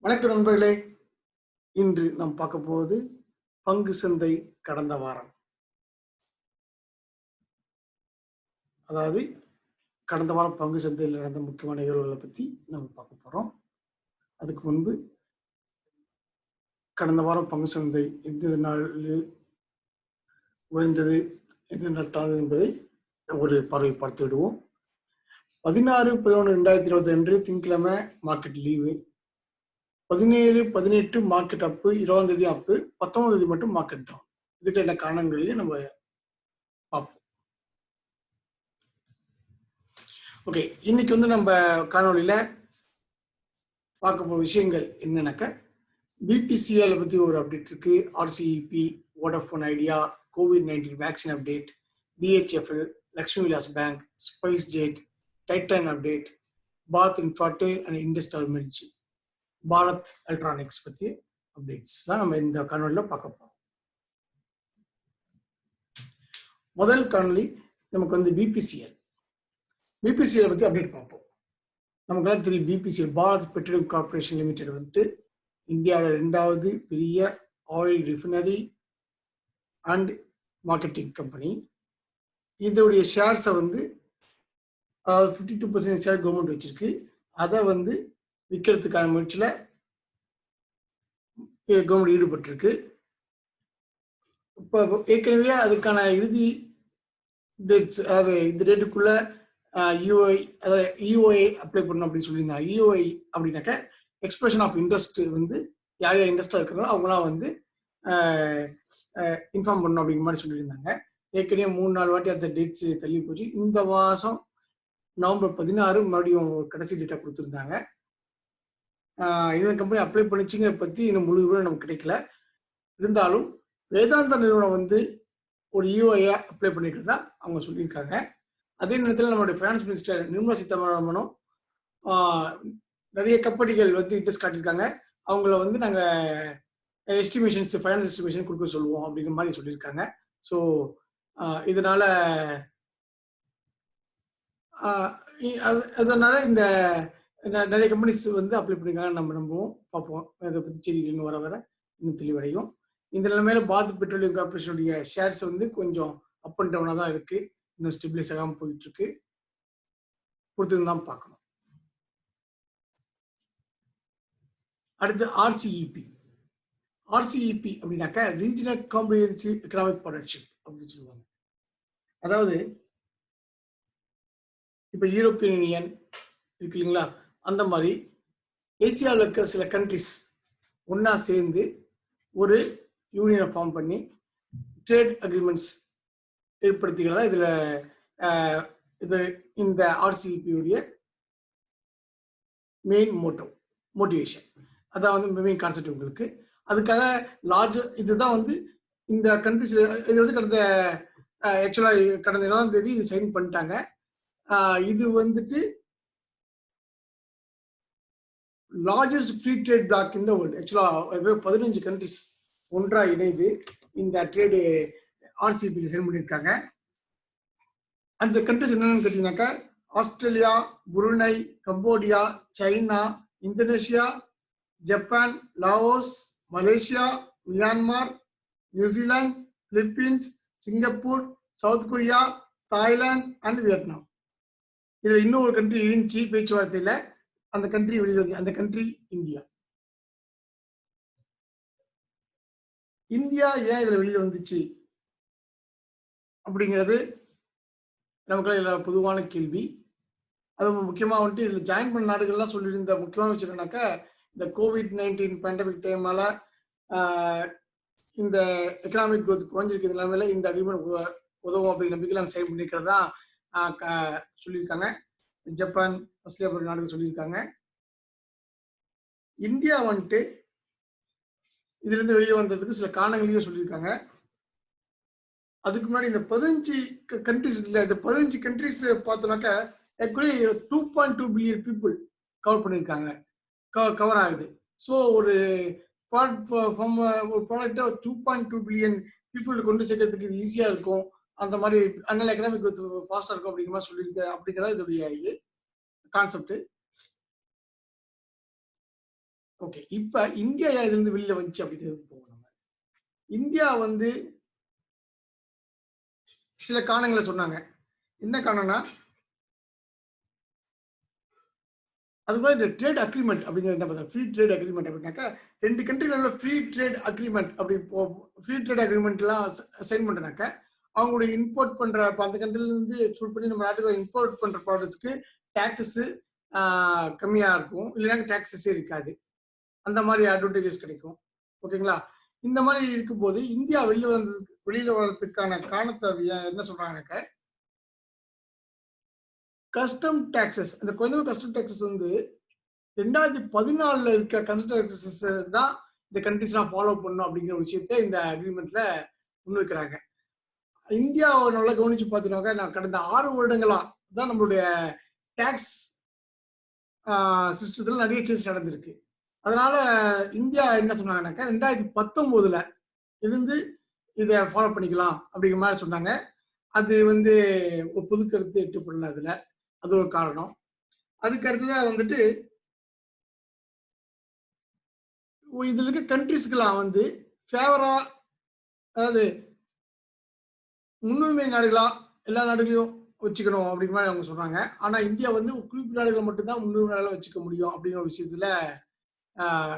வணக்கம் நண்பர்களே. இன்று நாம் பார்க்க போவது பங்கு சந்தை கடந்த வாரம். அதாவது கடந்த வாரம் பங்கு சந்தையில் நடந்த முக்கியமான நிகழ்வுகளை பற்றி நம்ம பார்க்க போறோம். அதுக்கு முன்பு கடந்த வாரம் பங்கு சந்தை எந்த நாளில் உயர்ந்தது, எந்த நாள் தாழ்ந்தது என்பதை ஒரு பார்வை பார்த்து விடுவோம். 16/11/2020 அன்று திங்கட்கிழமை மார்க்கெட் லீவு. 17-18 மார்க்கெட் அப்பு, 20ஆம் தேதி அப்பு, 19ஆம் தேதி மட்டும் மார்க்கெட் டவுன். இதுக்கு எல்லா காரணங்களையும் நம்ம பார்ப்போம். ஓகே, இன்னைக்கு நம்ம காணொலியில பார்க்க போகிற விஷயங்கள் என்னன்னாக்க, பிபிசிஎல் பற்றி ஒரு அப்டேட் இருக்கு, RCEP, Vodafone Idea, COVID-19 vaccine update, PHFL, Lakshmi Vilas Bank, SpiceJet, Titan update, பாத் Infratel and industrial merge, Bharat Electronics பற்றி அப்டேட்ஸ் தான் நம்ம இந்த காணொலியில் பார்க்க போறோம். முதல் காணொலி நமக்கு பிபிசிஎல் பற்றி அப்டேட் பார்ப்போம். நமக்கு தெரியும், BPCL Bharat petroleum corporation limited இந்தியாவில் 2வது பெரிய oil refinery and marketing company. இதோடைய ஷேர்ஸை 52% ஷேர் கவர்மெண்ட் வச்சிருக்கு. அதை விற்கிறதுக்கான முயற்சியில கவர்மெண்ட் ஈடுபட்டிருக்கு. இப்போ ஏற்கனவே அதுக்கான இறுதி டேட்ஸ், அதாவது இந்த டேட்டுக்குள்ள இஓஐ அப்ளை பண்ணணும் அப்படின்னு சொல்லியிருந்தாங்க. இஓஐ அப்படின்னாக்க எக்ஸ்பிரஷன் ஆஃப் இன்ட்ரெஸ்ட், யார் யார் இன்ட்ரெஸ்டா இருக்கிறாங்களோ அவங்களாம் இன்ஃபார்ம் பண்ணணும் அப்படிங்கிற மாதிரி சொல்லியிருந்தாங்க. ஏற்கனவே 3-4 வாட்டி அந்த டேட்ஸ் தள்ளி போச்சு. இந்த மாதம் நவம்பர் 16 மறுபடியும் கடைசி டேட்டா கொடுத்துருந்தாங்க. இந்த கம்பெனி அப்ளை பண்ணிச்சுங்கிற பற்றி இன்னும் முழு விவரம் நமக்கு கிடைக்கல. இருந்தாலும் வேதாந்தா நிறுவனம் ஒரு இஓஐ அப்ளை பண்ணிக்கிறதா அவங்க சொல்லியிருக்காங்க. அதே நேரத்தில் நம்மளுடைய ஃபைனான்ஸ் மினிஸ்டர் நிர்மலா சீதாராமனும் நிறைய கம்பெனிகள் இன்ட்ரெஸ்ட் காட்டியிருக்காங்க. அவங்கள நாங்கள் எஸ்டிமேஷன்ஸ், ஃபைனான்ஸ் எஸ்டிமேஷன் கொடுக்க சொல்லுவோம் அப்படிங்கிற மாதிரி சொல்லியிருக்காங்க. ஸோ இதனால அதனால இந்த நிறைய கம்பெனிஸ் அப்ளை பண்ணிருக்காங்க. நம்ம நம்புவோம், பார்ப்போம். அதை பற்றி செய்திகள் இன்னும் வர இன்னும் தெளிவடையும். இந்த நிலைமையில பாரத் பெட்ரோலியம் கார்பரேஷனுடைய ஷேர்ஸ் கொஞ்சம் அப் அண்ட் டவுனாக தான் இருக்கு. இன்னும் ஸ்டெபிலைஸ் ஆகாமல் போயிட்டு இருக்கு. பொறுத்து தான் பார்க்கணும். அடுத்து ஆர்சிஇபி அப்படின்னாக்கா ரீஜனல் காம்ப்ரிஹென்சிவ் எக்கனாமிக் பார்ட்னர்ஷிப் அப்படின்னு சொல்லுவாங்க. அதாவது இப்ப யூரோப்பியன் யூனியன் இருக்கு இல்லைங்களா, அந்த மாதிரி ஏசியாவில் இருக்க சில கண்ட்ரிஸ் ஒன்னா சேர்ந்து ஒரு யூனியனை ஃபார்ம் பண்ணி ட்ரேட் அக்ரிமெண்ட்ஸ் ஏற்படுத்திக்கிறதா இந்த ஆர்சிஇபியுடைய மெயின் மோட்டிவேஷன். அதான் மெயின் கான்செப்ட் உங்களுக்கு. அதுக்காக இதுதான் இந்த கண்ட்ரிஸ் இது கடந்த 20ஆம் தேதி இது சைன் பண்ணிட்டாங்க. இது largest free trade bloc in the world. Actually 15 countries ஒன்றா இணைந்து இந்த ட்ரேடு ஆர்சிபி சைன் பண்ணியிருக்காங்க. அந்த கண்ட்ரிஸ் என்னன்னு கேட்டீங்கன்னாக்கா, Australia, Brunei, Cambodia, China, Indonesia, Japan, Laos, Malaysia, Myanmar, New Zealand, Philippines, Singapore, South Korea, Thailand and Vietnam. இதுல இன்னொரு கண்ட்ரி இருந்துச்சு பேச்சுவார்த்தையில. அந்த கண்ட்ரி வெளியில் அந்த கண்ட்ரி இந்தியா. ஏன் இதுல வெளியில வந்துச்சு அப்படிங்கிறது நமக்கு பொதுவான கேள்வி. அது முக்கியமா இதுல ஜாயின் பண்ண நாடுகள்லாம் சொல்லியிருந்த முக்கியமான விஷயம் என்னன்னாக்கா, இந்த COVID-19 பேண்டமிக் டைம்னால இந்த எக்கனாமிக் குரோத் குறைஞ்சிருக்கிற நிலைமையில இந்த அக்ரிமெண்ட் உதவும் அப்படிங்கிற நம்பிக்கையில் நாங்கள் சைன் பண்ணிக்கிறதா சொல்லியிருக்காங்க. ஜப்பான், ஆஸ்திரேலியா போன்ற நாடுகள் சொல்லியிருக்காங்க. இந்தியா இதுல இருந்து வெளியே வந்ததுக்கு சில காரணங்களையும் சொல்லியிருக்காங்க. அதுக்கு முன்னாடி இந்த 15 கண்ட்ரிஸ் இல்லை, இந்த 15 கண்ட்ரிஸ் பார்த்தோம்னாக்கா 2.2 பில்லியன் பீப்புள் கவர் பண்ணியிருக்காங்க, கவர் ஆகுது. ஸோ ஒரு ப்ராடக்டை 2.2 பில்லியன் பீப்புள் கொண்டு சேர்க்கறதுக்கு இது ஈஸியா இருக்கும். அந்த மாதிரி அதனால எக்கனாமிக் குரோத் ஃபாஸ்டா இருக்கும் அப்படிங்கிற மாதிரி சொல்லியிருக்க. அப்படிங்கிறதா இதோடைய கான்செப்ட். ஓகே, இப்ப இந்தியா இதுல இருந்து வெளியில வந்துச்சு அப்படிங்கிறது போவோம். நம்ம இந்தியா வந்து சில காரணங்களை சொன்னாங்க. என்ன காரணம்னா, அது மாதிரி இந்த ட்ரேட் அக்ரிமெண்ட் அப்படிங்கிறது என்ன பார்த்தா, ஃப்ரீ ட்ரேட் அக்ரிமெண்ட் அப்படின்னாக்கா 2 கண்ட்ரில ஃப்ரீ ட்ரேட் அக்ரிமெண்ட் அப்படி ஃப்ரீ ட்ரேட் அக்ரிமெண்ட்லாம் சைன் பண்றனாக்க அவங்களுடைய இம்போர்ட் பண்ற அந்த கண்ட்ரில இருந்து எக்ஸ்போர்ட் பண்ணி நம்ம நாட்டுக்கு இம்போர்ட் பண்ற ப்ராடக்ட்ஸ்க்கு டாக்ஸஸ் கம்மியா இருக்கும், இல்லைன்னா டாக்ஸஸே இருக்காது. அந்த மாதிரி அட்வான்டேஜஸ் கிடைக்கும். ஓகேங்களா? இந்த மாதிரி இருக்கும்போது இந்தியா வெளியில வர்றதுக்கான காரணத்தை அது என்ன சொல்றாங்கன்னாக்க, கஸ்டம் டாக்ஸஸ், அந்த குறைந்த கஸ்டம் டாக்ஸஸ் வந்து 2014 இருக்க கஸ்டம் டாக்ஸஸ் தான் இந்த கண்ட்ரிஸ்லாம் ஃபாலோ பண்ணணும் அப்படிங்கிற விஷயத்த இந்த அக்ரிமெண்ட்ல முன்வைக்கிறாங்க. இந்தியாவை நல்லா கவனிச்சு பார்த்தீங்கன்னாக்கா, நான் கடந்த 6 வருடங்களா தான் நம்மளுடைய டாக்ஸ் சிஸ்டத்துல நிறைய சேஞ்ச் நடந்திருக்கு. அதனால இந்தியா என்ன சொன்னாங்கன்னாக்கா 2019 இருந்து இதை ஃபாலோ பண்ணிக்கலாம் அப்படிங்கிற மாதிரி சொன்னாங்க. அது வந்து ஒரு பொது கருத்து எட்டப்படல அதுல. அது ஒரு காரணம். அதுக்கு அடுத்ததான் வந்துட்டு இதுல இருக்க கண்ட்ரிஸ்க்கெல்லாம் வந்து ஃபேவரா, அதாவது முன்னுரிமை நாடுகளா எல்லா நாடுகளையும் வச்சுக்கணும் அப்படிங்கிற மாதிரி அவங்க சொன்னாங்க. ஆனா இந்தியா வந்து குறிப்பிட்ட நாடுகளை மட்டும்தான் முன்னுரிமை நாடுகளை வச்சுக்க முடியும் அப்படிங்கிற விஷயத்துல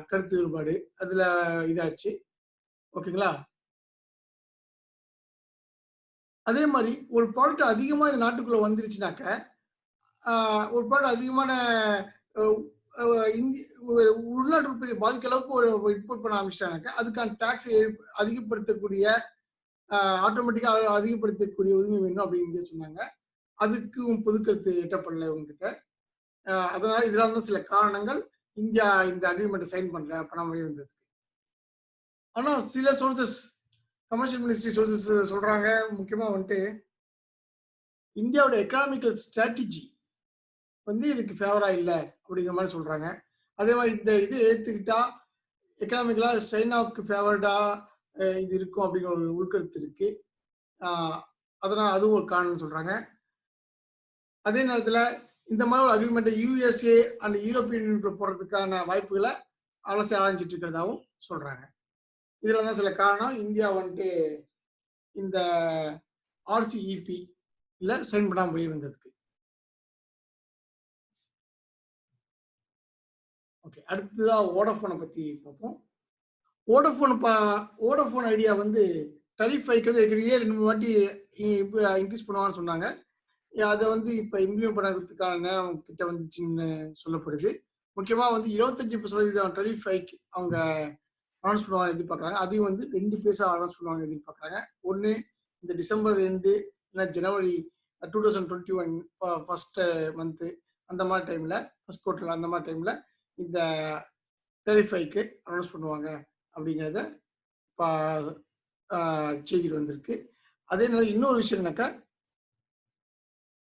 கருத்து வேறுபாடு அதுல இதாச்சு. ஓகேங்களா? அதே மாதிரி ஒரு ப்ராடக்ட் அதிகமா இந்த நாட்டுக்குள்ள வந்துருச்சுனாக்க, ஒரு ப்ராடக்ட் அதிகமான உள்நாட்டு உற்பத்தி பாதிக்க அளவுக்கு ஒரு இம்போர்ட் பண்ண ஆரம்பிச்சிட்டாங்கனாக்க அதுக்கான டாக்ஸ் அதிகப்படுத்தக்கூடிய ஆட்டோமேட்டிக்கா அதிகப்படுத்தக்கூடிய உரிமை வேணும் அப்படின்னு சொன்னாங்க. அதுக்கும் பொதுக்கருத்து எட்டப்படல உங்ககிட்ட. அதனால இதெல்லாம் தான் சில காரணங்கள் இந்தியா இந்த அக்ரிமெண்ட் சைன் பண்ணாமலே இருந்தது. ஆனா சில சோர்சஸ், கமர்ஷியல் மினிஸ்ட்ரி சோர்சஸ் சொல்றாங்க, முக்கியமா வந்துட்டு இந்தியாவோட எக்கனாமிக்கல் ஸ்ட்ராட்டஜி வந்து இதுக்கு ஃபேவரா இல்லை அப்படிங்கிற மாதிரி சொல்றாங்க. அதே மாதிரி இந்த இது எடுத்துக்கிட்டா எக்கனாமிக்கலா சைனாவுக்கு ஃபேவர்டா இது இருக்கும் அப்படிங்கிற ஒரு உள்கருத்து இருக்கு. அதனால அதுவும் ஒரு காரணம் சொல்றாங்க. அதே நேரத்துல இந்த மாதிரி ஒரு agreement USA and European union போறதுக்கான வாய்ப்புகளை அலசி ஆராய்ச்சிட்டு இருக்கிறதாவும் சொல்றாங்க. இதுல தான் சில காரணம் இந்தியா வந்துட்டு இந்த ஆர்சிஇபி இல்ல சைன் பண்ணாம வெளியே வந்ததுக்கு. ஓகே, அடுத்ததா வோடஃபோனை பத்தி பார்ப்போம். வோடஃபோன் ஐடியா வந்து டரிஃப் ஹைக் வந்து ஏற்கனவே 2 வாட்டி இன்க்ரீஸ் பண்ணுவான்னு சொன்னாங்க. அதை வந்து இப்ப இம்ப்ளிமெண்ட் பண்ணுறதுக்கான நேரம் கிட்ட வந்துச்சுன்னு சொல்லப்படுது. முக்கியமா வந்து 25% டரிஃப் ஹைக் அவங்க அனௌன்ஸ் பண்ணுவாங்க எதிர்பார்க்குறாங்க. அதையும் வந்து 2 பேஸா அனௌன்ஸ் பண்ணுவாங்க எதிர்பார்க்குறாங்க. ஒன்று இந்த டிசம்பர் 2 இல்லை ஜனவரி 2021 ஃபர்ஸ்ட் மந்த் அந்த மாதிரி டைம்ல, ஃபர்ஸ்ட் குவார்டர்ல அந்த மாதிரி டைம்ல இந்த டரிஃப் ஹைக்கு அனௌன்ஸ் பண்ணுவாங்க அப்படிங்கிறத செய்திகள் வந்திருக்கு. அதே நேரம் இன்னொரு விஷயம் என்னக்கா,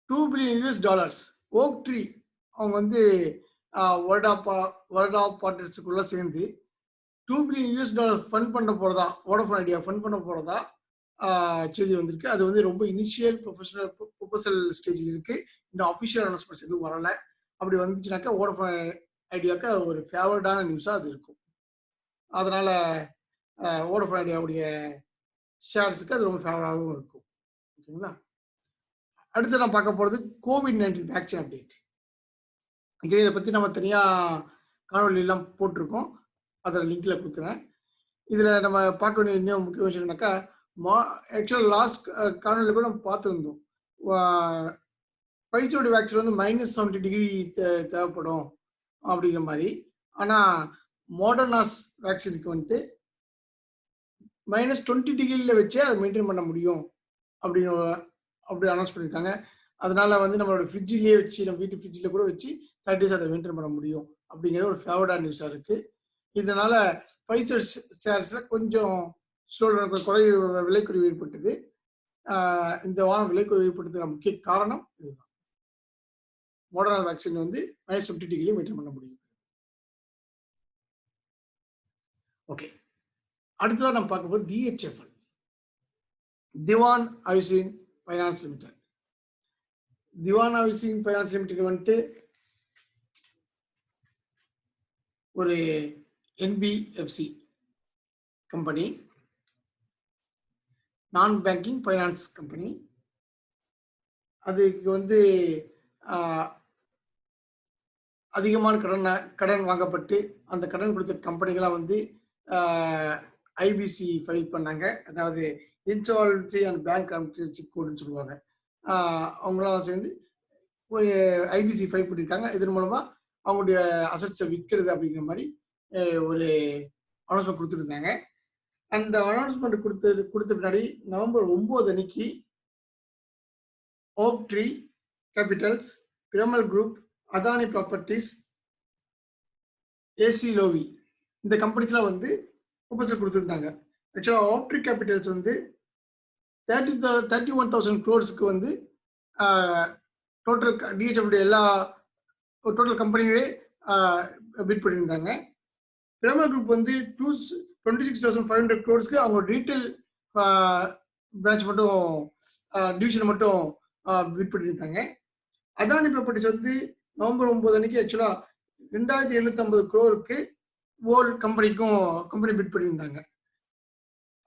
$2 பில்லியன் ஓக் ட்ரீ அவங்க வந்து வேர்ல்ட் ஆஃப் பார்ட்னர்ஸுக்குள்ள சேர்ந்து $2 பில்லியன் ஃபண்ட் பண்ண போறதா, வோடஃபோன் ஐடியா ஃபண்ட் பண்ண போறதா செய்தி வந்திருக்கு. அது வந்து ரொம்ப இனிஷியல் ப்ரொபோசல் ஸ்டேஜில் இருக்கு. இந்த அஃபிஷியல் அனௌன்ஸ்மெண்ட்ஸ் எதுவும் வரல. அப்படி வந்துச்சுனாக்கா வோடஃபோன் ஐடியாவுக்கு ஒரு ஃபேவரட்டான நியூஸா அது இருக்கும். அதனால வோடஃபோன் ஐடியாவுடைய ஷேர்ஸுக்கு அது ரொம்ப ஃபேவராகவும் இருக்கும். ஓகேங்களா? அடுத்து நான் பார்க்க போறது COVID-19 வேக்சின் அப்டேட். இதை பத்தி நம்ம தனியா காணொலி எல்லாம் போட்டிருக்கோம். அதில் லிங்க்ல கொடுக்குறேன். இதுல நம்ம பார்க்க வேண்டிய இன்னும் முக்கிய விஷயம் என்னக்கா, ஆக்சுவலாக லாஸ்ட் காணொலியில் கூட நம்ம பார்த்துருந்தோம். ஃபைசரோட வேக்சின் வந்து -70 டிகிரி தேவைப்படும் அப்படிங்கிற மாதிரி. ஆனா மாடர்னாஸ் வேக்சினுக்கு வந்துட்டு -20 டிகிரியில வச்சே அதை மெயின்டைன் பண்ண முடியும் அப்படி அனௌன்ஸ் பண்ணியிருக்காங்க. அதனால வந்து நம்மளோட ஃப்ரிட்ஜிலேயே வச்சு, நம்ம வீட்டு ஃப்ரிட்ஜில் கூட வச்சு 30 days அதை மெயின்டைன் பண்ண முடியும் அப்படிங்கிறது ஒரு ஃபேவரட்டான நியூஸாக இருக்கு. இதனால ஃபைசர் ஷேர்ஸ்ல கொஞ்சம் விலைக்குறைவு ஏற்பட்டது. இந்த வாரம் விலைக்குறைவு ஏற்பட்டதுக்கு முக்கிய காரணம் இதுதான். மாடர்னா வேக்சின் வந்து -20 டிகிரி மெயின்டைன் பண்ண முடியும். ஓகே, அடுத்ததான் நம்ம பார்க்க போது DHFL, திவான் ஹவுசிங் ஃபைனான்ஸ் லிமிடெட். திவான் ஹவுசிங் ஃபைனான்ஸ் லிமிடெட் வந்துட்டு ஒரு என்பிஎஃப்சி கம்பெனி, நான் பேங்கிங் ஃபைனான்ஸ் கம்பெனி. அதுக்கு வந்து அதிகமான கடன் வாங்கப்பட்டு அந்த கடன் கொடுத்த கம்பெனிகளாக வந்து ஐபிசி ஃபைல் பண்ணாங்க. அதாவது இன்சால்வன்சி அண்ட் பேங்க் கரப்டன்சி கோடுன்னு சொல்லுவாங்க. அவங்களாம் சேர்ந்து ஒரு ஐபிசி ஃபைல் பண்ணியிருக்காங்க. இதன் மூலமா அவங்களுடைய அசட்ஸை விற்கிறது அப்படிங்கிற மாதிரி ஒரு அனௌன்ஸ்மெண்ட் கொடுத்துருந்தாங்க. அந்த அனௌன்ஸ்மெண்ட் கொடுத்த பின்னாடி நவம்பர் 9 அன்னைக்கு Oaktree Capitals, Piramal group, Adani properties, AC Lowy இந்த கம்பெனிஸ்லாம் வந்து ப்ரொபோசல் கொடுத்துருந்தாங்க. ஆக்சுவலாக ஓக்ட்ரீ கேபிட்டல்ஸ் வந்து 31,000 crores வந்து டோட்டல் டிஹெச்எஃப் எல்லா டோட்டல் கம்பெனியே பிட் பண்ணியிருந்தாங்க. பிரமல் குரூப் வந்து 26,500 crores அவங்க ரீட்டைல் பிரான்ச் மட்டும் டிவிஷன் மட்டும் பிட் பண்ணியிருந்தாங்க. அதானி ப்ராப்பர்ட்டிஸ் வந்து நவம்பர் 9 அன்னைக்கு ஆக்சுவலா 2,750 crore ஓல் கம்பெனி பிட் பண்ணியிருந்தாங்க.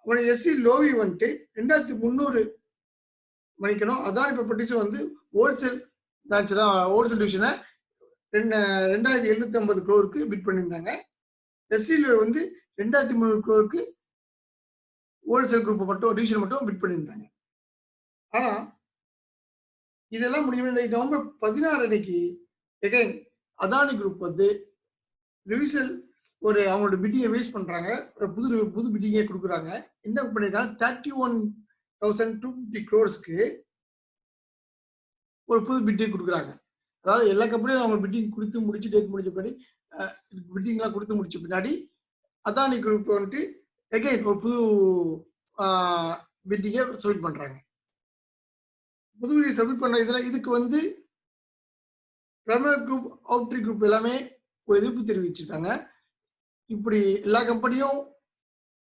அப்புறம் எஸ்சி லோவி வந்துட்டு 2,300 மணிக்கணும். அதானி ப்ராப்பர்ட்டிஸ் வந்து ஹோல்சேல் பிரான்ச் தான், ஹோல்சேல் டிவிஷனை 2,750 crore பிட் பண்ணியிருந்தாங்க. எஸ்சி லோவி வந்து 2,300 crore ஹோல்சேல் குரூப் மட்டும் டிவிஷன் மட்டும் பிட் பண்ணியிருந்தாங்க. ஆனா இதெல்லாம் முடியும் நவம்பர் 16 அன்னைக்கு எகைன் அதானி குரூப் வந்து ரிவிசல் அவங்களோட பிட்டிங்கை ரிலீஸ் பண்றாங்க. ஒரு புது பிட்டிங்கே கொடுக்குறாங்க. என்ன பண்ணிருக்காங்க, 31,250 crores ஒரு புது பிட்டிங் கொடுக்குறாங்க. அதாவது எல்லா கம்பெனியும் அவங்க பிட்டிங் கொடுத்து முடிச்சு டேட் முடிச்ச பின்னாடி பிட்டிங்லாம் கொடுத்து முடிச்ச பின்னாடி அதானி குரூப் வந்துட்டு எகைன் ஒரு புது பிட்டிங்கை சப்மிட் பண்றாங்க. புது பிட்டிங் சப்மிட் பண்ண இதுக்கு வந்து பிரமல் குரூப், ஓக்ட்ரீ குரூப் எல்லாமே ஒரு எதிர்ப்பு தெரிவிச்சிருக்காங்க. இப்படி எல்லா கம்பெனியும்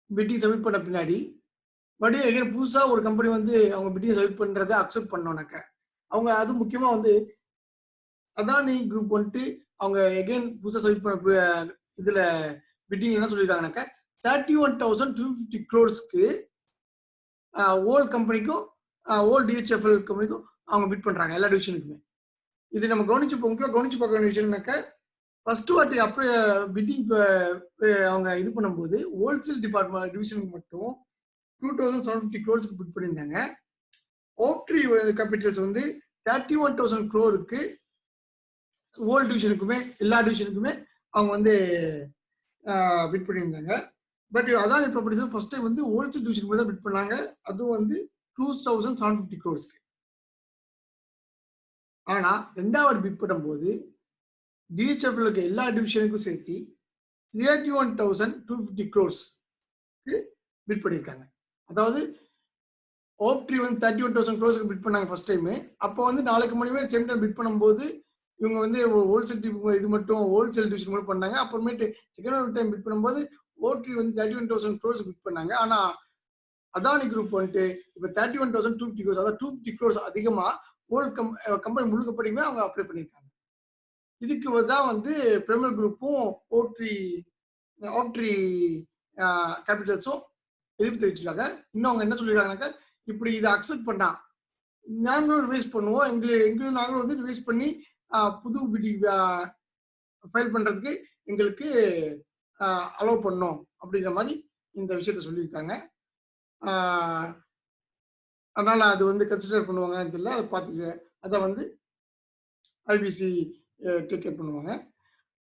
பிட்டிங் சப்மிட் பண்ண பின்னாடி மறுபடியும் எகைன் புதுசா ஒரு கம்பெனி வந்து அவங்க பிட்டிங் சப்மிட் பண்றதை அக்செப்ட் பண்ணோம்னாக்க அவங்க அது முக்கியமா வந்து அதானி குரூப் வந்துட்டு அவங்க எகைன் புதுசா சப்மிட் பண்ண இதுல பிட்டிங் என்ன சொல்லியிருக்காங்கனாக்க 31,250 crores ஓல் கம்பெனிக்கும் ஓல் டிஹெச்எஃப்எல் கம்பெனிக்கும் அவங்க பிட் பண்றாங்க எல்லா டிவிஷனுக்குமே. இது நம்ம முக்கியமாக கவனிச்சு பார்க்க வேண்டிய விஷயம்னாக்க ஃபர்ஸ்ட் வாட்டி அப்படியே பிட்டிங் அவங்க இது பண்ணும்போது ஹோல்சேல் டிபார்ட்மெண்ட் டிவிஷனுக்கு மட்டும் 2,750 crores பிட் பண்ணியிருந்தாங்க. ஓக்ட்ரீ கேபிட்டல்ஸ் வந்து 31,000 crore ஓல் டிவிஷனுக்குமே எல்லா டிவிஷனுக்குமே அவங்க வந்து பிட் பண்ணியிருந்தாங்க. But Adani properties first time வந்து ஹோல்சேல் டிவிஷனுக்கு தான் பிட் பண்ணாங்க. அதுவும் வந்து 2,750 crores. ஆனா ரெண்டாவது பிட் பண்ணும்போது டிஹெச்எஃப்ல இருக்க எல்லா டிவிஷனுக்கும் சேர்த்து 31,250 crores பிட் பண்ணியிருக்காங்க. அதாவது ஓக்ட்ரீ வந்து 31,000 crores பிட் பண்ணாங்க ஃபர்ஸ்ட் டைம். அப்போ வந்து நாளைக்கு மணிமே சேம் டைம் பிட் பண்ணும்போது இவங்க வந்து ஹோல்சேல் இது மட்டும் ஹோல்சேல் டிவிஷன் மட்டும் பண்ணாங்க. அப்புறமேட்டு செகண்ட் டைம் பிட் பண்ணும்போது ஓக்ட்ரீ வந்து 31,000 crores பிட் பண்ணாங்க. ஆனா அதானி குரூப் வந்துட்டு இப்போ 31,250 crores, அதாவது 250 crores அதிகமா ஓல் கம்பெனி முழுக்க படிக்குமே அவங்க அப்ளை பண்ணியிருக்காங்க. இதுக்கு தான் வந்து பிரமல் குரூப்பும் ஓக்ட்ரீ கேபிட்டல்ஸும் எதிர்ப்பு தெரிவிச்சிருக்காங்க. இன்னும் அவங்க என்ன சொல்லியிருக்காங்கனாக்கா, இப்படி இதை அக்செப்ட் பண்ணா நாங்களும் ரிவைஸ் பண்ணுவோம், எங்களுக்கு நாங்களும் வந்து ரிவைஸ் பண்ணி புது பிடி ஃபைல் பண்றதுக்கு எங்களுக்கு அலோவ் பண்ணோம் அப்படிங்கிற மாதிரி இந்த விஷயத்த சொல்லியிருக்காங்க. அதனால அது வந்து கன்சிடர் பண்ணுவாங்கன்னு தெரியல, அதை பார்த்துக்க அதை வந்து ஐபிசி டேக் கேர் பண்ணுவாங்க.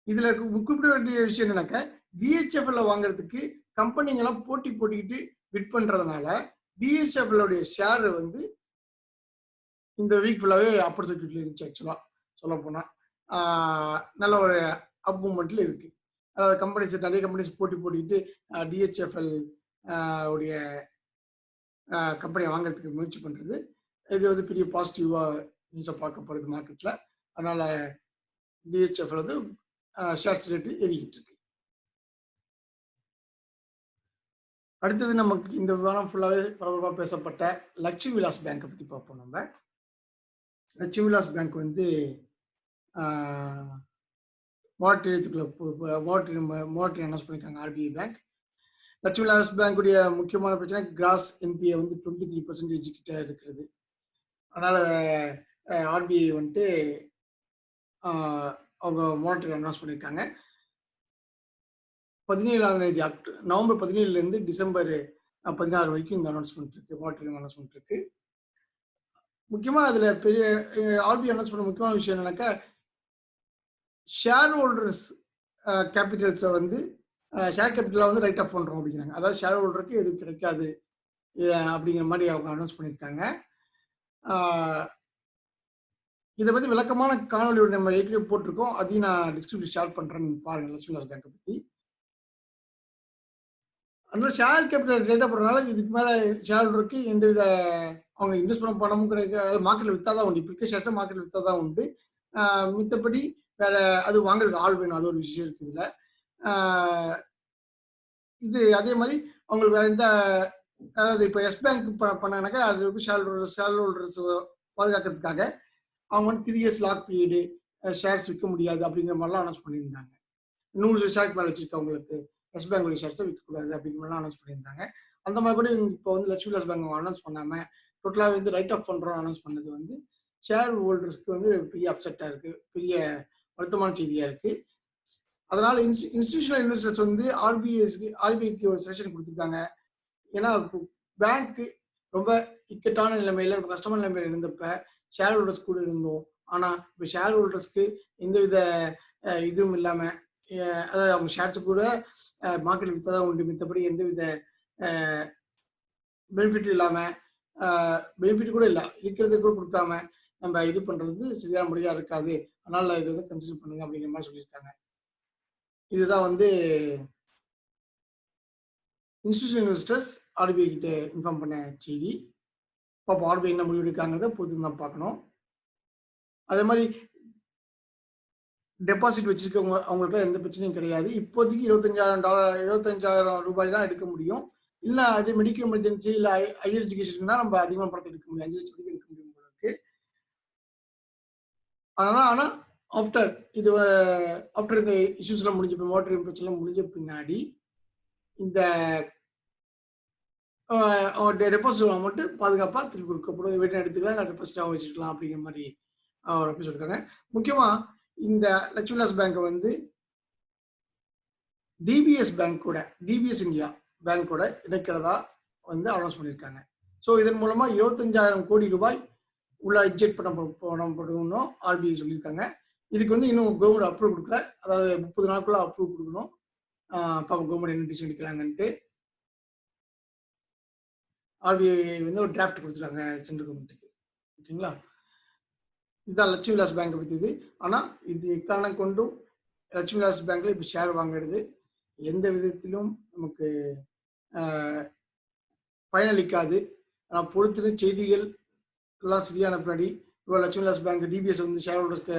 இதுல குறிப்பிட வேண்டிய விஷயம் என்னன்னாக்க, டிஹெச்எஃப்எல் வாங்குறதுக்கு கம்பெனிங்கெல்லாம் போட்டிக்கிட்டு பிட் பண்றதுனால டிஹெச்எஃப்எல் ஷேர் வந்து இந்த வீக் ஃபுல்லாவே அப்பர் சர்க்யூட்ல இருந்துச்சு. ஆக்சுவலா சொல்ல போனா நல்ல ஒரு அப் மூவ்மெண்ட்ல இருக்கு. அதாவது கம்பெனிஸ் நிறைய கம்பெனிஸ் போட்டிக்கிட்டு டிஹெச்எஃப்எல் உடைய கம்பெனியை வாங்குறதுக்கு முயற்சி பண்றது, இது வந்து பெரிய பாசிட்டிவா நியூஸை பார்க்கப்படுது மார்க்கெட்ல. அதனால டிஹெச்எஃப்எல் வந்து ஷேர்ஸ் ரேட்டு ஏறிக்கிட்டு இருக்கு. அடுத்தது நமக்கு இந்த வாரம் ஃபுல்லாவே பரபரப்பாக பேசப்பட்ட லட்சுமி விலாஸ் பேங்கை பத்தி பார்ப்போம். நம்ம லட்சுமி விலாஸ் பேங்க் வந்து மானிட்டரி அனௌன்ஸ் பண்ணியிருக்காங்க ஆர்பிஐ பேங்க். லட்சுமி விலாஸ் பேங்குடைய முக்கியமான பிரச்சனை கிராஸ் என்பிஏ வந்து 23% கிட்ட இருக்கிறது. அதனால ஆர்பிஐ வந்துட்டு அவங்க மானிட்டரி அனௌன்ஸ் பண்ணியிருக்காங்க. 17ஆம் தேதி நவம்பர் 17 டிசம்பர் 16 வரைக்கும் இந்த அனௌன்ஸ்மெண்ட் இருக்கு, மானிட்டரி அனௌன்ஸ்மெண்ட் இருக்கு. முக்கியமா அதுல பெரிய ஆர்பிஐ அனௌன்ஸ் பண்ண முக்கியமான விஷயம் என்னன்னாக்கா, ஷேர் ஹோல்டர்ஸ் கேபிட்டல்ஸை வந்து ஷேர் கேபிட்டலை வந்து ரைட் ஆஃப் பண்றோம் அப்படிங்கிறாங்க. அதாவது ஷேர் ஹோல்டருக்கு எதுவும் கிடைக்காது அப்படிங்கிற மாதிரி அவங்க அனௌன்ஸ் பண்ணியிருக்காங்க. இதை பத்தி விளக்கமான காணொலி நம்ம ஏற்கனவே போட்டிருக்கோம், அதையும் நான் டிஸ்கிரிப்ஷன் ஷேர் பண்றேன்னு பாருங்க லட்சுமி விலாஸ் பேங்கை பத்தி. அதனால ஷேர் கேபிட்டல் ரேட் ஆஃப் பண்றதுனால இதுக்கு மேல ஷேர் ஹோல்டருக்கு எந்தவித அவங்க இன்வெஸ்ட் பண்ண பணமும் கிடைக்காது. மார்க்கெட்ல வித்தாதான் உண்டு, இப்போ இருக்க ஷேர்ஸை மார்க்கெட்ல வித்தாதான் உண்டு. மித்தபடி வேற அது வாங்குறதுக்கு ஆள் வேணும், அது ஒரு விஷயம் இருக்கு இதுல. இது அதே மாதிரி அவங்களுக்கு வேற எந்த, அதாவது இப்போ எஸ் பேங்க் பண்ணாங்கன்னாக்கா அது ஷேர் ஹோல்டர்ஸ் பாதுகாக்கிறதுக்காக அவங்க வந்து 3 இயர்ஸ் லாக் பீரியடு, ஷேர்ஸ் விற்க முடியாது அப்படிங்கிற மாதிரிலாம் அனௌன்ஸ் பண்ணியிருந்தாங்க. 100 ஷேருக்கு மேலே வச்சிருக்கவங்களுக்கு எஸ் பேங்கோட ஷேர்ஸை விற்கக்கூடாது அப்படிங்கிற மாதிரிலாம் அனௌன்ஸ் பண்ணியிருந்தாங்க. அந்த மாதிரி கூட இப்போ வந்து லட்சுமி விலாஸ் பேங்க் அனௌன்ஸ் பண்ணாமல் டோட்டலாக வந்து ரைட் ஆஃப் பண்ணுறோம் அனௌன்ஸ் பண்ணது வந்து ஷேர் ஹோல்டர்ஸ்க்கு வந்து பெரிய அப்செட்டாக இருக்குது, பெரிய வருத்தமான செய்தியாக இருக்குது. அதனால இன்ஸ்டிடியூஷனல் இன்வெஸ்டர்ஸ் வந்து ஆர்பிஐக்கு ஒரு செஷன் கொடுத்துருக்காங்க. ஏன்னா பேங்க் ரொம்ப இக்கட்டான நிலைமையில, ரொம்ப கஷ்டமான நிலைமையில இருந்தப்ப ஷேர் ஹோல்டர்ஸ் கூட இருந்தோம். ஆனா இப்போ ஷேர் ஹோல்டர்ஸ்க்கு எந்தவித இதுவும் இல்லாம, அதாவது அவங்க ஷேர்ஸ் கூட மார்க்கெட் வித்ததான் உண்டு, மித்தபடி எந்தவித பெனிஃபிட் இல்லாம, பெனிஃபிட் கூட இல்லை, இருக்கிறது கூட கொடுக்காம நம்ம இது பண்றது சரியான முறையா இருக்காது. அதனால இதை வந்து கன்சிடர் பண்ணுங்க அப்படிங்கிற மாதிரி சொல்லியிருக்காங்க. இதுதான் வந்து இன்ஸ்டிடியூஷனல் இன்வெஸ்டர்ஸ் ஆர்பிஐ கிட்ட இன்ஃபார்ம் பண்ண செய்தி. பாப்பா ஆர்பிஐ என்ன முடிவு எடுக்காங்கிறத பொறுத்து தான் பார்க்கணும். அதே மாதிரி டெபாசிட் வச்சிருக்கவங்க அவங்களுக்கு எந்த பிரச்சனையும் கிடையாது. இப்போதைக்கு $25,000 ரூபாய் தான் எடுக்க முடியும். இல்லை அது மெடிக்கல் எமர்ஜென்சி இல்லை ஹையர் எஜுகேஷன்னா நம்ம அதிகமாக பணத்தை எடுக்க முடியும், 5 லட்சம் வரைக்கும் எடுக்க முடியும் உங்களுக்கு. ஆனால் ஆஃப்டர் இந்த இஷ்யூஸ்லாம் முடிஞ்ச வாட்டர் பிரச்சனை முடிஞ்ச பின்னாடி இந்த டெபாசிட் அமௌண்ட் பாதுகாப்பாக திருப்பி கொடுக்கப்படும். வீட்டை எடுத்துக்கலாம், நான் டெபாசிட்டாக வச்சுக்கலாம் அப்படிங்கிற மாதிரி அவர் சொல்லியிருக்காங்க. முக்கியமாக இந்த லட்சுமி விலாஸ் பேங்கை வந்து டிபிஎஸ் இந்தியா பேங்கோட இணைக்கிறதா வந்து அனௌன்ஸ் பண்ணியிருக்காங்க. ஸோ இதன் மூலமா 25,000 கோடி ரூபாய் உள்ள இன்ஜெக்ட் பண்ணப்படும் ஆர்பிஐ சொல்லியிருக்காங்க. இதுக்கு வந்து இன்னும் கவர்மெண்ட் அப்ரூவ் கொடுக்கல, அதாவது 30 நாளுக்குள்ள அப்ரூவ் கொடுக்கணும். கவர்மெண்ட் என்ன டிசிஷன் எடுக்கலாங்கன்ட்டு ஆர்பிஐ வந்து ஒரு டிராஃப்ட் கொடுத்துருக்காங்க சென்ட்ரல் கவர்மெண்ட்டுக்கு. ஓகேங்களா, இதுதான் லட்சுமி விலாஸ் பேங்கை பற்றி இது. ஆனால் இது எக்காரணம் கொண்டும் லட்சுமி விலாஸ் பேங்க்ல இப்போ ஷேர் வாங்குறது எந்த விதத்திலும் நமக்கு பயனளிக்காது. ஆனால் பொறுத்து செய்திகள் எல்லாம் சரியான பின்னாடி இப்போ லட்சுமி விலாஸ் பேங்க் டிபிஎஸ் வந்து ஷேர் ஹோல்டர்ஸ்க்கு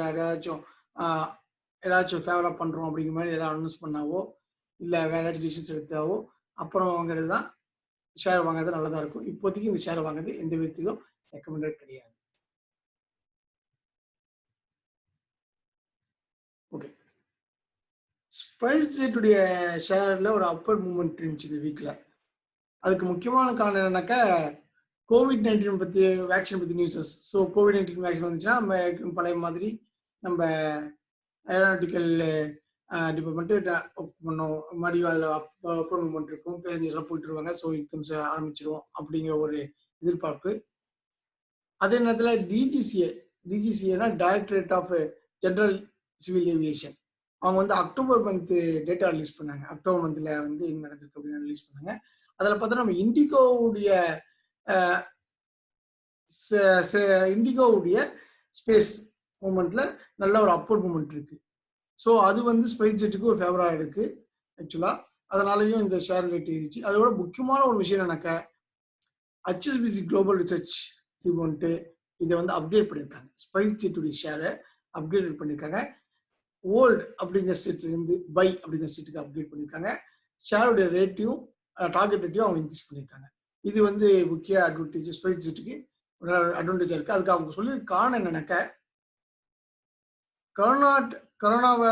ஏதாச்சும் ஃபேவராக பண்ணுறோம் அப்படிங்கிற மாதிரி எல்லாம் அனௌன்ஸ் பண்ணாவோ இல்லை வேற ஏதாச்சும் டிசிஷன்ஸ் எடுத்தாவோ அப்புறம் வாங்குறது தான் ஷேர் வாங்குறது நல்லதாக இருக்கும். இப்போதைக்கு இந்த ஷேர் வாங்குறது எந்த விதத்திலும் ரெக்கமெண்டட் கிடையாது. ஓகே, ஸ்பைஸ்ஜெட்டுடைய ஷேர்ல ஒரு அப்பர் மூவ்மெண்ட் இருந்துச்சு இந்த வீக்ல. அதுக்கு முக்கியமான காரணம் என்னன்னாக்கா COVID-19 பத்தி வேக்சின் பத்தி நியூஸஸ். ஸோ COVID-19 வேக்சின் வந்துச்சுன்னா நம்ம பழைய மாதிரி நம்ம ஏரோநாட்டிக்கல் டிபார்ட்மெண்ட் பண்ணோம், மறுபடியும் அதில் அப்பர் மூவ்மெண்ட் இருக்கும், பேசஞ்சர்ஸ்லாம் போயிட்டு இருவாங்க, ஸோ இன்கம்ஸ் ஆரம்பிச்சிருவோம் அப்படிங்கிற ஒரு எதிர்பார்ப்பு. அதே நேரத்தில் டிஜிசிஏனா directorate of general civil aviation, அவங்க வந்து அக்டோபர் மந்த் டேட்டா ரிலீஸ் பண்ணாங்க. அக்டோபர் மந்த்ல வந்து என்ன நடந்திருக்கு அப்படின்னு ரிலீஸ் பண்ணாங்க. அதில் பார்த்தா நம்ம இண்டிகோவுடைய ஸ்பேஸ் மூமெண்ட்ல நல்ல ஒரு அப்போர்ட் மூமெண்ட் இருக்கு. ஸோ அது வந்து ஸ்பைஸ் ஜெட்டுக்கு ஒரு ஃபேவராக இருக்கு ஆக்சுவலா. அதனாலையும் இந்த ஷேர் ரேட் இருந்துச்சு. அதோட முக்கியமான ஒரு விஷயம் என்னன்னாக்கா HSBC குளோபல் ரிசர்ச் வந்துட்டு இதை வந்து அப்டேட் பண்ணியிருக்காங்க. ஸ்பைஸ் ஜெட்டுடைய ஷேரை அப்டேட் பண்ணியிருக்காங்க. ஓல்டு அப்படிங்கிற ஸ்டேட்ல இருந்து பை அப்படிங்கிற ஸ்டேட்டுக்கு அப்டேட் பண்ணியிருக்காங்க. ஷேருடைய ரேட்டையும் டார்கெட் ரேட்டையும் அவங்க இன்க்ரீஸ் பண்ணியிருக்காங்க. இது வந்து முக்கிய அட்வான்டேஜ், ஸ்பைஸ் ஜெட்டுக்கு அட்வான்டேஜா இருக்கு. அதுக்கு அவங்க சொல்லி காரணம் என்னன்னாக்க கொரோனாவை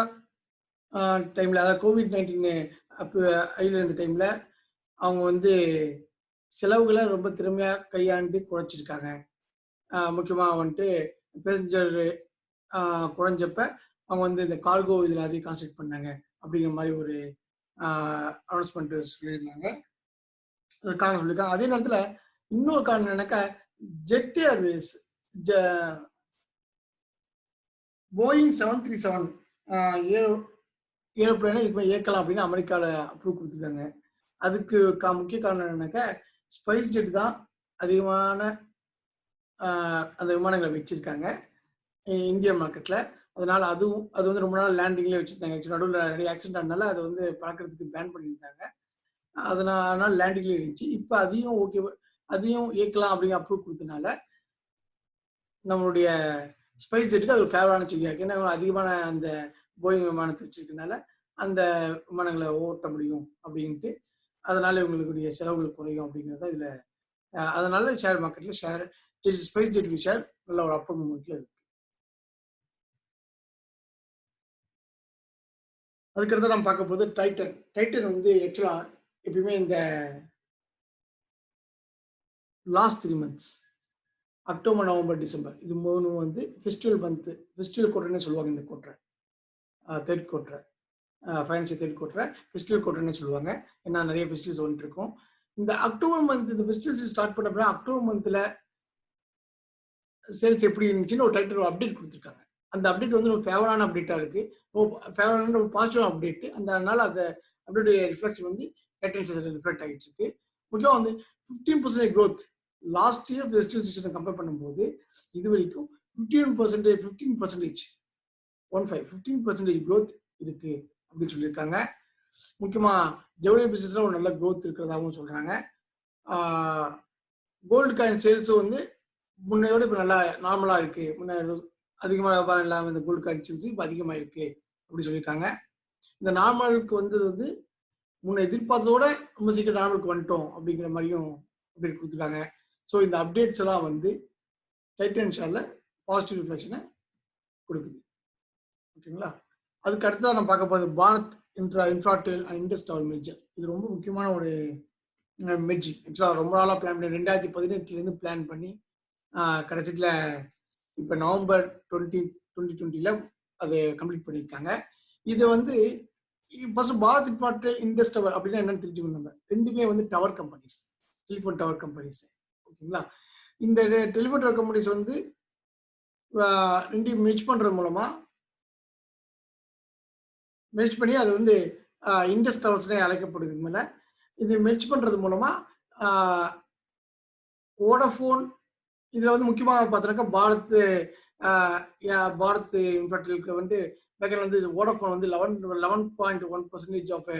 டைம்ல, அதாவது COVID-19 அப்போ ஐல இருந்த டைம்ல அவங்க வந்து செலவுகளை ரொம்ப திறமையா கையாண்டு குறைச்சிருக்காங்க. முக்கியமா வந்துட்டு பேசஞ்சர் குறைஞ்சப்ப அவங்க வந்து இந்த கார்கோ இதில் அதிகம் கான்சென்ட்ரேட் பண்ணாங்க அப்படிங்கிற மாதிரி ஒரு அனௌன்ஸ்மெண்ட் சொல்லியிருந்தாங்க. காரணம் சொல்லியிருக்காங்க. அதே நேரத்தில் இன்னொரு காரணம் என்னன்னாக்கா, ஜெட் ஏர்வேஸ் போயிங் 737 ஏரோப்ளேனை இப்போ இயக்கலாம் அப்படின்னு அமெரிக்காவில் அப்ரூவ் கொடுத்துருக்காங்க. அதுக்கு முக்கிய காரணம் என்னன்னாக்கா, ஸ்பைஸ் ஜெட் தான் அதிகமான அந்த விமானங்களை வச்சிருக்காங்க இந்தியன் மார்க்கெட்ல. அதனால அது வந்து ரொம்ப நாள் லேண்டிங்லேயே வச்சிருந்தாங்க. ஆக்சுவலி நடுவில் நிறைய ஆக்சிடென்ட் ஆனால அதை வந்து பறக்கிறதுக்கு பேன் பண்ணியிருந்தாங்க. அதனால லேண்டிங்லேயே இருந்துச்சு. இப்போ அதையும் ஓகே, அதையும் இயக்கலாம் அப்படிங்கிற அப்ரூவ் கொடுத்தனால நம்மளுடைய ஸ்பைஸ் ஜெட்டுக்கு அது ஒரு ஃபேவரான செய்தியாக இருக்குது. ஏன்னா அதிகமான அந்த போயிங் விமானத்தை வச்சிருக்கனால அந்த விமானங்களை ஓட்ட முடியும் அப்படின்ட்டு, அதனால இவங்களுடைய செலவுகள் குறையும் அப்படிங்கிறது தான் இதில். அதனால ஷேர் மார்க்கெட்ல ஸ்பைஸ் ஜெட் ஷேர் நல்ல ஒரு அப்பர் மூமெண்ட்ல இருக்கு. அதுக்கடுத்து நம்ம பார்க்க போது டைட்டன் வந்து ஆக்சுவலா எப்பயுமே இந்த last 3 months October, November, December இது 3 வந்து ஃபெஸ்டிவல் மந்த், ஃபெஸ்டிவல் குவார்டர்னு சொல்லுவாங்க. இந்த quarter third quarter, financial third quarter festival குவார்டர்னு சொல்லுவாங்க. ஏன்னா நிறைய ஃபெஸ்டிவல்ஸ் வந்துட்டு இருக்கும். இந்த அக்டோபர் மந்த் இந்த ஃபெஸ்டிவல்ஸ் ஸ்டார்ட் பண்ண அப்புறம் அக்டோபர் மந்த்ல சேல்ஸ் எப்படி இருந்துச்சுன்னு ஒரு டைட்டில் அப்டேட் கொடுத்துருக்காங்க. அந்த அப்டேட் வந்து ஒரு ஃபேவரான அப்டேட்டா இருக்கு, ஃபேவரான ஒரு பாசிட்டிவ் அப்டேட். அதனால அந்த அப்டேட் ரிஃப்ளெக்ஷன் வந்து டைட்டன் ஷேர்ஸ்ல ரிஃப்ளெக்ட் ஆகிட்டு இருக்கு. முக்கியமாக வந்து 15% growth லாஸ்ட் இயர் ஃபெஸ்டிவல் சீசனை கம்பேர் பண்ணும்போது இது வரைக்கும் 15% growth இருக்கு அப்படின்னு சொல்லியிருக்காங்க. முக்கியமா ஜவுளி பிசினஸ்ல ஒரு நல்ல growth இருக்கிறதாகவும் சொல்றாங்க. கோல்டு காயின் சேல்ஸும் வந்து முன்னையோட இப்போ நல்லா நார்மலா இருக்கு. முன்ன அதிகமாக வியாபாரம் இல்லாமல் இந்த கோல்டு காயின் சேல்ஸ் இப்போ அதிகமாக இருக்கு அப்படி சொல்லியிருக்காங்க. இந்த நார்மலுக்கு வந்தது வந்து முன்ன எதிர்பார்த்ததோட ரொம்ப சீக்கிரம் நார்மலுக்கு வந்துட்டோம் அப்படிங்கிற மாதிரியும் அப்டேட் கொடுத்துருக்காங்க. ஸோ இந்த அப்டேட்ஸ் எல்லாம் வந்து டைட்டன் ஷேர்ல பாசிட்டிவ் ரிஃப்ளெக்ஷனை கொடுக்குது. ஓகேங்களா? அதுக்கு அடுத்ததான் நம்ம பார்க்க போகிறது Bharat Infratel and Indus tower merger. இது ரொம்ப முக்கியமான ஒரு மெர்ஜி. ஆக்சுவலாக ரொம்ப நாளாக பிளான் பண்ணி 2018 பிளான் பண்ணி கடைசியில் இப்போ நவம்பர் 2020 அதை கம்ப்ளீட் பண்ணியிருக்காங்க. இது வந்து first Bharat Infratel Indus tower அப்படின்னா என்னன்னு தெரிஞ்சுக்கணும். நம்ம ரெண்டுமே வந்து tower companies, telephone tower companies. ஓகேங்களா? இந்த டெலிஃபோன் டவர் கம்பெனிஸ் வந்து ரெண்டையும் மெர்ஜ் பண்றது மூலமா மெர்ஜ் பண்ணி அது வந்து இண்டஸ் டவர்ஸ்னே அழைக்கப்படுது. மேலே இது மெர்ஜ் பண்றது மூலமா வோடஃபோன் இதுல வந்து முக்கியமாக பார்த்தோன்னாக்கா பாரத் இன்ஃப்ராடெலுக்கு வந்து பேக்கெண்ட் வந்து வோடஃபோன் வந்து 11.1% ஆஃப்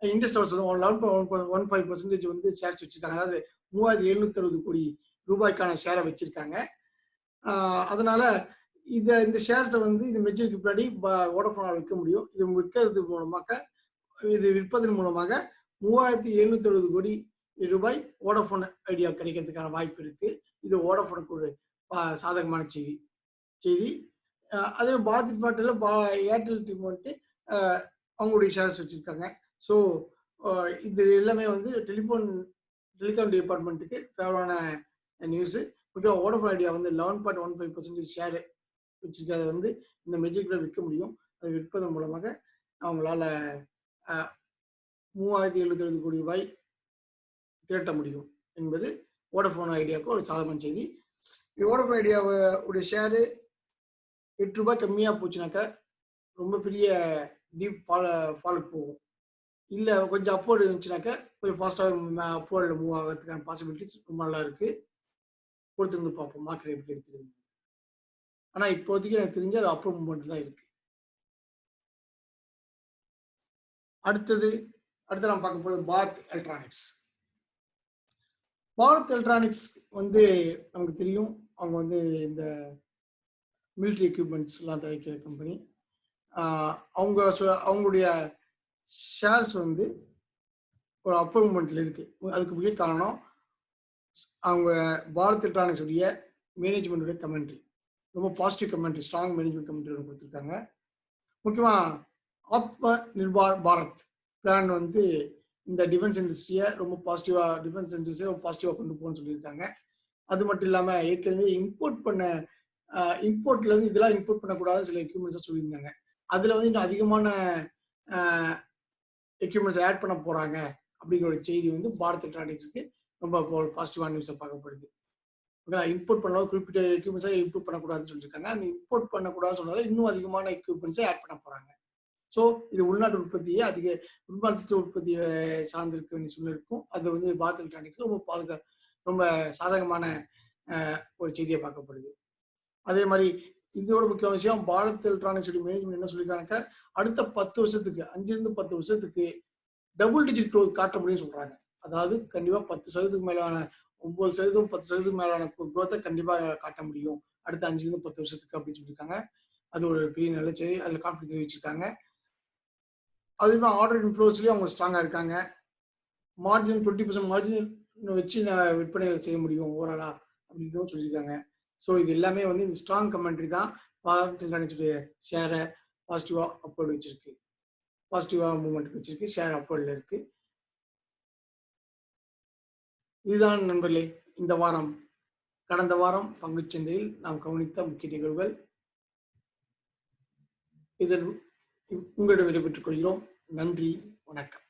இண்டஸ் டவர்ஸ் வந்து 11.15% வந்து ஷேர்ஸ் வச்சிருக்காங்க. அதாவது 3760 கோடி ரூபாய்க்கான ஷேரை வச்சிருக்காங்க. அதனால இந்த ஷேர்ஸை வந்து இது மெர்ஜருக்கு பின்னாடி வோடஃபோனால் விற்க முடியும். இது விற்பதன் மூலமாக 3760 கோடி ரூபாய் வோடஃபோன் ஐடியா கிடைக்கிறதுக்கான வாய்ப்பு இருக்கு. இது வோடஃபோனுக்கு ஒரு சாதகமான செய்தி. அதே பாரத் இன்ஃப்ராடெல் ஏர்டெல் டீம் வந்துட்டு அவங்களுடைய ஷேர்ஸ் வச்சிருக்காங்க. ஸோ இது எல்லாமே வந்து டெலிகாம் டிபார்ட்மெண்ட்டுக்கு ஃபேவரான நியூஸ். முக்கியமாக வோடஃபோன் ஐடியா வந்து 11.15% ஷேர் வச்சிருக்கிறத வந்து இந்த மெர்ஜர்ல விற்க முடியும். அதை விற்பதன் மூலமாக அவங்களால 3760 கோடி ரூபாய் திரட்ட முடியும் என்பது வோடஃபோன் ஐடியாவுக்கு ஒரு சாதகமான செய்தி. வோடஃபோன் ஐடியாவுடைய ஷேரு 8 ரூபாய் கம்மியாக போச்சுனாக்கா ரொம்ப பெரிய டீப் ஃபாலுக்கு போகும். இல்லை கொஞ்சம் அப்போர்டு இருந்துச்சுனாக்கா கொஞ்சம் ஃபாஸ்ட்டாக அப்போர்டில் மூவ் ஆகிறதுக்கான பாசிபிலிட்டிஸ் ரொம்ப நல்லா இருக்கு. பொறுத்திருந்து பார்ப்போம் மார்க்கெட் எப்படி எடுத்துக்கிறது. ஆனால் இப்போதைக்கு எனக்கு தெரிஞ்சு அது அப்பர் மூவ்மெண்ட் தான் இருக்கு. அடுத்து நம்ம பார்க்க போகிறது பாரத் எலக்ட்ரானிக்ஸ். பாரத் எலக்ட்ரானிக்ஸ் வந்து நமக்கு தெரியும், அவங்க வந்து இந்த மிலிட்ரி எக்யூப்மெண்ட்ஸ்லாம் தயாரிக்கிற கம்பெனி. அவங்களுடைய ஷேர்ஸ் வந்து ஒரு அப்பர் மூவ்மெண்ட்ல இருக்கு. அதுக்கு முக்கிய காரணம் அவங்க பாரத் எலக்ட்ரானிக்ஸ் உடைய மேனேஜ்மெண்ட்டுடைய கமெண்ட்ரி, ரொம்ப positive commentary, strong management commentary கொடுத்துருக்காங்க. முக்கியமாக ஆத்ம நிர்பார் பாரத் பிளான் வந்து இந்த டிஃபென்ஸ் இண்டஸ்ட்ரியை ரொம்ப பாசிட்டிவா கொண்டு போகணும்னு சொல்லியிருக்காங்க. அது மட்டும் இல்லாம ஏற்கனவே இம்போர்ட்ல இருந்து இதெல்லாம் இம்போர்ட் பண்ணக்கூடாது சில எக்யூப்மெண்ட்ஸ் சொல்லியிருந்தாங்க. அதுல வந்து இன்னும் அதிகமான எக்யூப்மெண்ட்ஸ் ஆட் பண்ண போறாங்க அப்படிங்கிற ஒரு செய்தி வந்து பாரத் எலக்ட்ரானிக்ஸ்க்கு ரொம்ப பாசிட்டிவான நியூஸை பார்க்கப்படுது. இம்போர்ட் பண்ணாலும் குறிப்பிட்ட எக்யூப்மெண்ட்ஸை இம்போர்ட் பண்ணக்கூடாதுன்னு சொல்லியிருக்காங்க. அந்த இம்போர்ட் பண்ணக்கூடாதுன்னு சொன்னதால இன்னும் அதிகமான எக்யூப்மெண்ட்ஸை ஆட் பண்ண போறாங்க. ஸோ இது உள்நாட்டு உற்பத்தியை உள்நாட்டு உற்பத்தியை சார்ந்திருக்க வேண்டிய சூழ்நிலை இருக்கும். அது வந்து பாரத் எலக்ட்ரானிக்ஸ் ரொம்ப சாதகமான ஒரு செய்தியை பார்க்கப்படுது. அதே மாதிரி இதோட முக்கியமான விஷயம் பாரத் எலக்ட்ரானிக்ஸ் மேனேஜ்மெண்ட் என்ன சொல்லியிருக்காங்க, அடுத்த 10 வருஷத்துக்கு 5 to 10 வருஷத்துக்கு டபுள் டிஜிட் க்ரோத் காட்ட முடியும்னு சொல்றாங்க. அதாவது கண்டிப்பா 10% மேலான 9%, 10% மேலான க்ரோத்தை கண்டிப்பா காட்ட முடியும் அடுத்த 5 to 10 வருஷத்துக்கு அப்படின்னு சொல்லியிருக்காங்க. அது ஒரு பெரிய நல்ல செய்தி. அதுல கான்ஃபிடன்ஸ் தெரிவிச்சிருக்காங்க. அதே மாதிரி ஆர்டர் இன்ஃப்ளோஸ்லயும் அவங்க ஸ்ட்ராங்கா இருக்காங்க. மார்ஜின் 20% மார்ஜின் வச்சு விற்பனை செய்ய முடியும் ஓவராலா அப்படின்னு சொல்லியிருக்காங்க. ஸோ இது எல்லாமே வந்து இந்த ஸ்ட்ராங் கமெண்ட்ரி தான் பாரத் எலக்ட்ரானிக்ஸுடைய ஷேரை பாசிட்டிவா அப்வர்ட் வச்சிருக்கு. பாசிட்டிவா மூவ்மெண்ட் வச்சிருக்கு. ஷேர் அப்வர்ட்ல இருக்கு. இதுதான் நண்பர்களே இந்த வாரம் கடந்த வாரம் பங்குச்சந்தையில் நாம் கவனித்த முக்கிய நிகழ்வுகள். இதில் உங்களிடம் விடைபெற்றுக் கொள்கிறோம். நன்றி, வணக்கம்.